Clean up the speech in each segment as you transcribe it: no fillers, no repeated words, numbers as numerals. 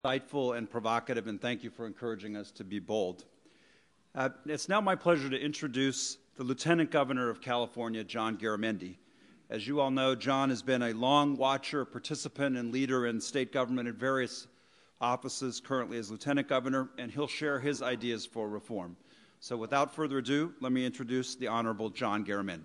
insightful and provocative, and thank you for encouraging us to be bold. It's now my pleasure to introduce the Lieutenant Governor of California, John Garamendi. As you all know, John has been a long watcher, participant, and leader in state government in various offices, currently as Lieutenant Governor, and he'll share his ideas for reform. So without further ado, let me introduce the Honorable John Garamendi.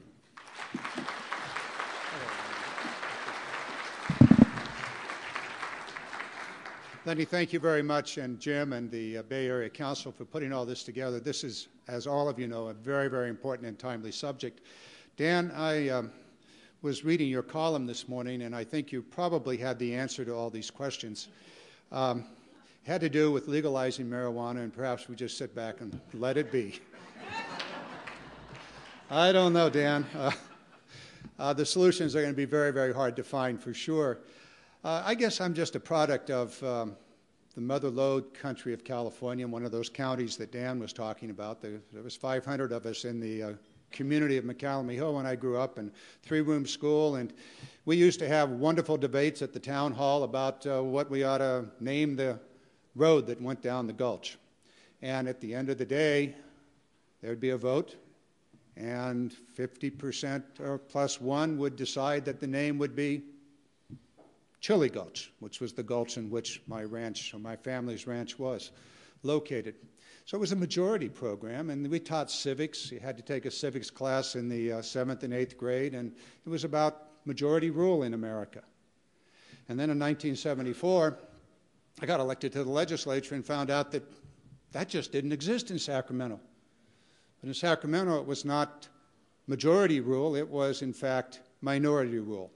Lenny, thank you very much, and Jim and the Bay Area Council for putting all this together. This is, as all of you know, a very, very important and timely subject. Dan, I was reading your column this morning, and I think you probably had the answer to all these questions. It had to do with legalizing marijuana, and perhaps we just sit back and let it be. I don't know, Dan. The solutions are going to be very, very hard to find for sure. I guess I'm just a product of the mother lode country of California, one of those counties that Dan was talking about. There was 500 of us in the community of McCallum Hill when I grew up, in three-room school, and we used to have wonderful debates at the town hall about what we ought to name the road that went down the gulch. And at the end of the day, there'd be a vote, and 50% or plus one would decide that the name would be Chili Gulch, which was the gulch in which my ranch, or my family's ranch, was located. So it was a majority program, and we taught civics. You had to take a civics class in the 7th and 8th grade, and it was about majority rule in America. And then in 1974, I got elected to the legislature and found out that that just didn't exist in Sacramento. But in Sacramento, it was not majority rule. It was, in fact, minority rule.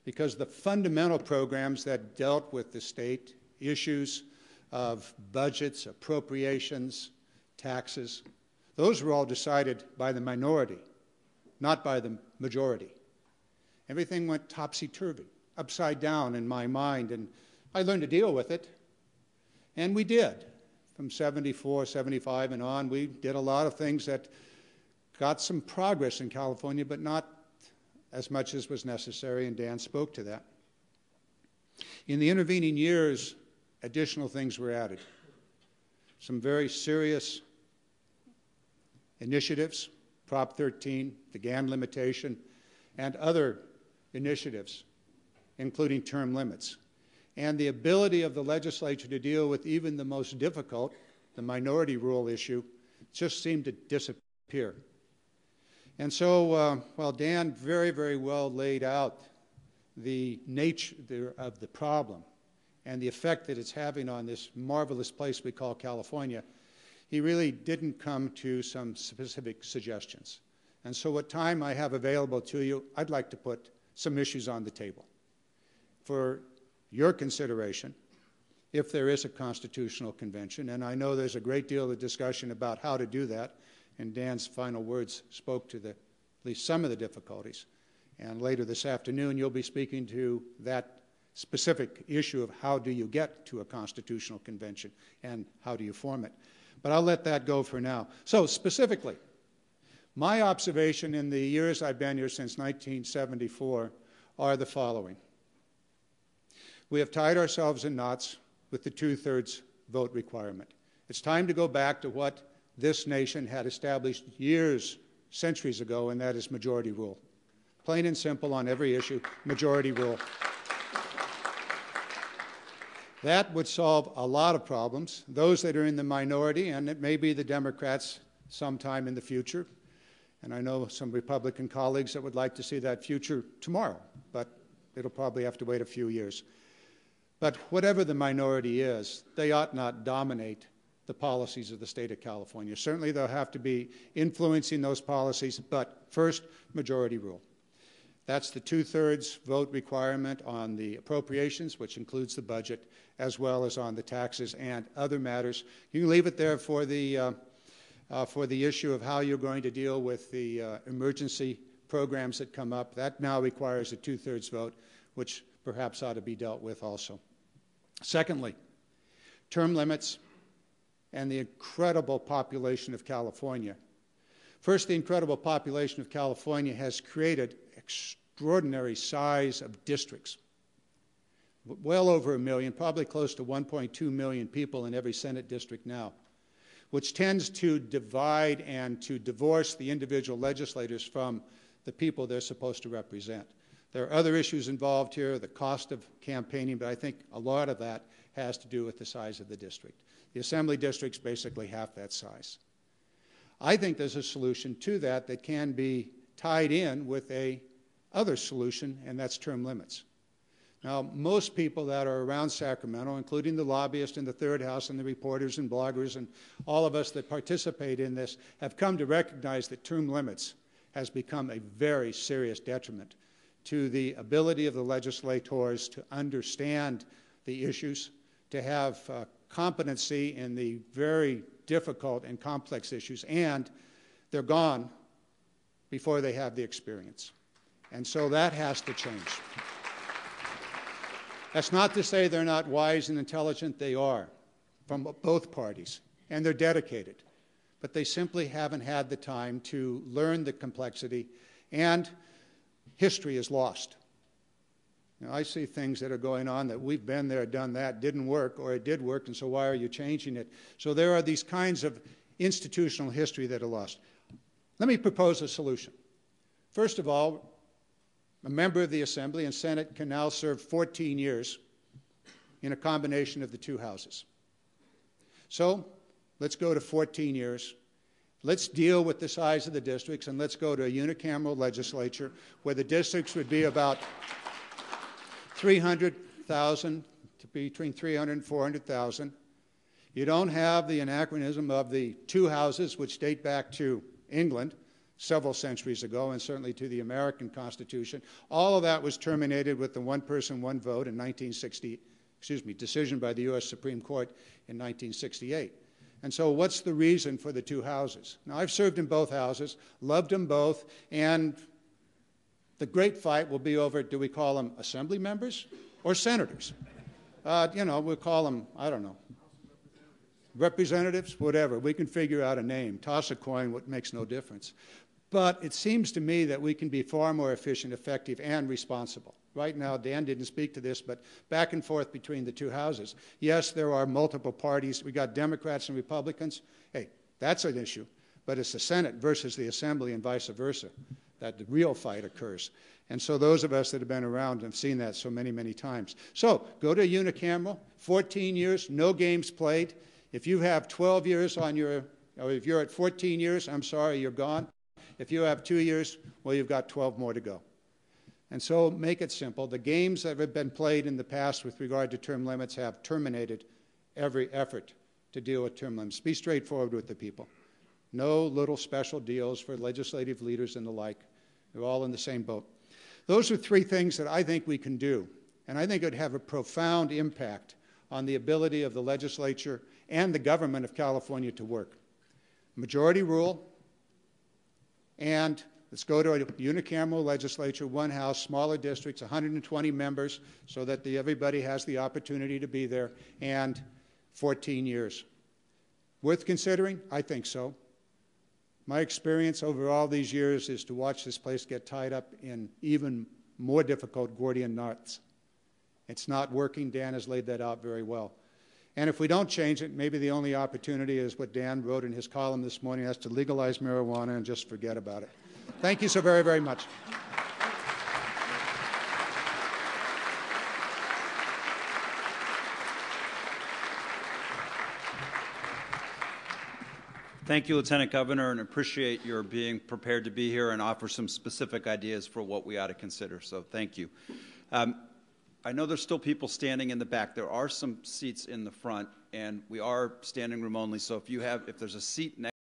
Because the fundamental programs that dealt with the state issues of budgets, appropriations, taxes, those were all decided by the minority, not by the majority. Everything went topsy-turvy, upside down in my mind, and I learned to deal with it, and we did. From 74, 75 and on, we did a lot of things that got some progress in California, but not as much as was necessary, and Dan spoke to that. In the intervening years, additional things were added. Some very serious initiatives, Prop 13, the GAN limitation, and other initiatives, including term limits. And the ability of the legislature to deal with even the most difficult, the minority rule issue, just seemed to disappear. And so, while Dan very, very well laid out the nature of the problem and the effect that it's having on this marvelous place we call California, he really didn't come to some specific suggestions. And so what time I have available to you, I'd like to put some issues on the table for your consideration if there is a constitutional convention. And I know there's a great deal of discussion about how to do that. And Dan's final words spoke to at least some of the difficulties. And later this afternoon, you'll be speaking to that specific issue of how do you get to a constitutional convention and how do you form it. But I'll let that go for now. So specifically, my observation in the years I've been here since 1974 are the following. We have tied ourselves in knots with the 2/3 vote requirement. It's time to go back to what this nation had established years, centuries ago, and that is majority rule. Plain and simple on every issue, majority rule. That would solve a lot of problems, those that are in the minority, and it may be the Democrats sometime in the future. And I know some Republican colleagues that would like to see that future tomorrow, but it'll probably have to wait a few years. But whatever the minority is, they ought not dominate the policies of the state of California. Certainly they'll have to be influencing those policies, but first, majority rule. That's the 2/3 vote requirement on the appropriations, which includes the budget, as well as on the taxes and other matters. You can leave it there for the issue of how you're going to deal with the emergency programs that come up. That now requires a 2/3 vote, which perhaps ought to be dealt with also. Secondly, term limits and the incredible population of California. First, the incredible population of California has created extraordinary size of districts. well over 1 million, probably close to 1.2 million people in every Senate district now, which tends to divide and to divorce the individual legislators from the people they're supposed to represent. There are other issues involved here, the cost of campaigning, but I think a lot of that has to do with the size of the district. The assembly district's basically half that size. I think there's a solution to that that can be tied in with a other solution, and that's term limits. Now, most people that are around Sacramento, including the lobbyists in the Third House and the reporters and bloggers and all of us that participate in this, have come to recognize that term limits has become a very serious detriment to the ability of the legislators to understand the issues, to have competency in the very difficult and complex issues, and they're gone before they have the experience. And so that has to change. That's not to say they're not wise and intelligent. They are, from both parties, and they're dedicated. But they simply haven't had the time to learn the complexity, and history is lost. Now, I see things that are going on that we've been there, done that, didn't work, or it did work, and so why are you changing it? So there are these kinds of institutional history that are lost. Let me propose a solution. First of all, a member of the Assembly and Senate can now serve 14 years in a combination of the two houses. So let's go to 14 years. Let's deal with the size of the districts, and let's go to a unicameral legislature where the districts would be about 300,000 to between 300 and 400,000. You don't have the anachronism of the two houses, which date back to England several centuries ago, and certainly to the American Constitution. All of that was terminated with the one person, one vote in decision by the U.S. Supreme Court in 1968. And so what's the reason for the two houses? Now, I've served in both houses, loved them both, and the great fight will be over, do we call them assembly members or senators? We'll call them, I don't know, representatives, whatever. We can figure out a name. Toss a coin, what makes no difference. But it seems to me that we can be far more efficient, effective, and responsible. Right now, Dan didn't speak to this, but back and forth between the two houses. Yes, there are multiple parties. We got Democrats and Republicans. Hey, that's an issue. But it's the Senate versus the Assembly and vice versa that the real fight occurs. And so those of us that have been around have seen that so many, many times. So go to unicameral, 14 years, no games played. If you have 12 years on or if you're at 14 years, I'm sorry, you're gone. If you have 2 years, well, you've got 12 more to go. And so make it simple. The games that have been played in the past with regard to term limits have terminated every effort to deal with term limits. Be straightforward with the people. No little special deals for legislative leaders and the like. They're all in the same boat. Those are three things that I think we can do, and I think it would have a profound impact on the ability of the legislature and the government of California to work. Majority rule, and let's go to a unicameral legislature, one house, smaller districts, 120 members, so that everybody has the opportunity to be there, and 14 years. Worth considering? I think so. My experience over all these years is to watch this place get tied up in even more difficult Gordian knots. It's not working. Dan has laid that out very well. And if we don't change it, maybe the only opportunity is what Dan wrote in his column this morning, that's to legalize marijuana and just forget about it. Thank you so very, very much. Thank you, Lieutenant Governor, and appreciate your being prepared to be here and offer some specific ideas for what we ought to consider. So thank you. I know there's still people standing in the back. There are some seats in the front, and we are standing room only. So if there's a seat next